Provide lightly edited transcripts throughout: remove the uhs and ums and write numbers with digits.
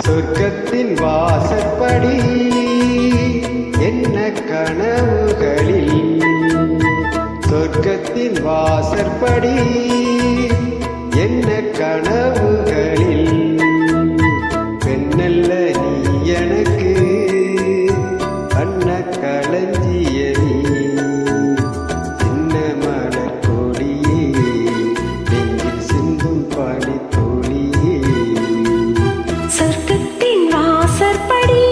சொர்க்கத்தின் வாசற்படி என்ன கனவுகளில் சொர்க்கத்தின் வாசற்படி என்ன கனவுகளில் பெண்ணல்ல நீ எனக்கு அன்ன களஞ்சியனி சின்ன மலர் கொடியே நெஞ்சில் சிந்தும் பனித்துளியே சொர்க்கத்தின் வாசற்படி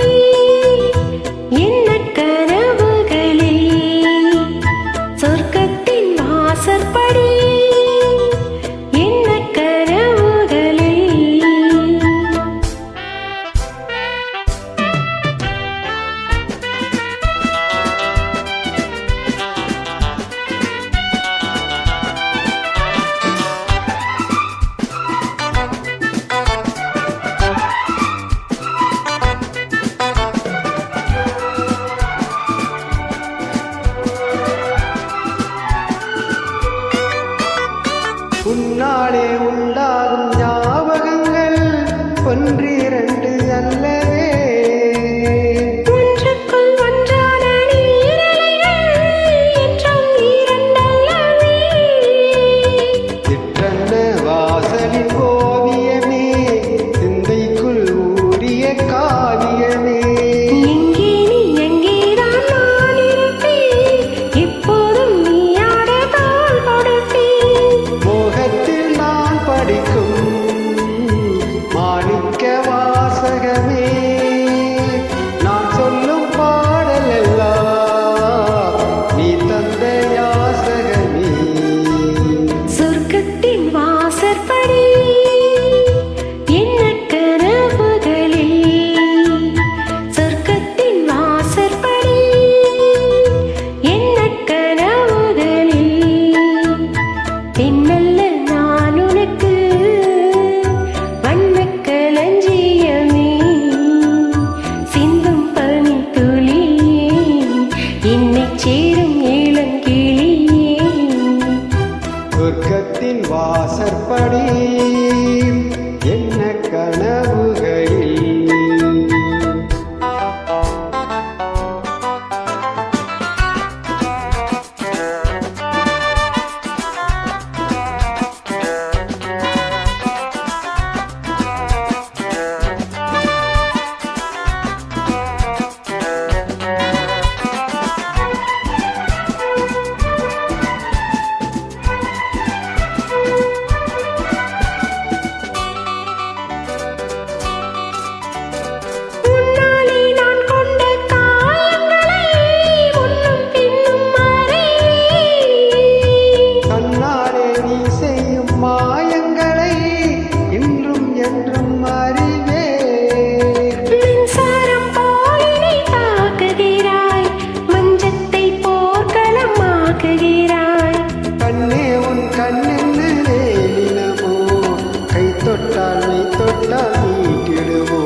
என்ன கனவுகளில் சொர்க்கத்தின் வாசற்படி உன்னாலே உண்டாகும் ஞாபகங்கள் ஒன்றிரண்டு அல்லவே ஒன்றுக்குள் ஒன்றான நீரலைகள் என்றும் இரண்டல்லவே சிற்றன்ன வாசலின் ஓவியமே சிந்தைக்குள் ஊறிய காவியமே எங்கே நீ எங்கேதான் நான் இருப்பேன் எப்போதும் நீயாட தோள் கொடுப்பேன் மோகத்தில் நான் படிக்கும் மாணிக்க வாசகமே நான் சொல்லும் பாடல் எல்லாம் நீ தந்த யாசகமே சொர்க்கத்தின் வாசற்படி என்ன கனவுகளில் சொர்க்கத்தின் வாசற்படி என்ன கனவுகளில் பெண்ணல்ல நான் உனக்கு வண்ணக் களஞ்சியமே சிந்தும் பனித்துளியே என்னைச் சேரும் இளங்கிளியே சொர்க்கத்தின் வாசற்படி என்ன கனவுகளில் உன்னாலே நான் கொண்ட காயங்களை முன்னும் பின்னும் அறியேன் கண்ணாலே நீ செய்யும் மாயங்களை இன்றும் என்றும் அறிவே மின்சாரம் போல் என்னை தாக்குகிறாய் மஞ்சத்தை போர்க்களமாக்குகிறாய் கண்ணே உன் கண்ணென்று வேலினமோ கை தொட்டால் நீ தொட்டால் நீட்டிடுவோ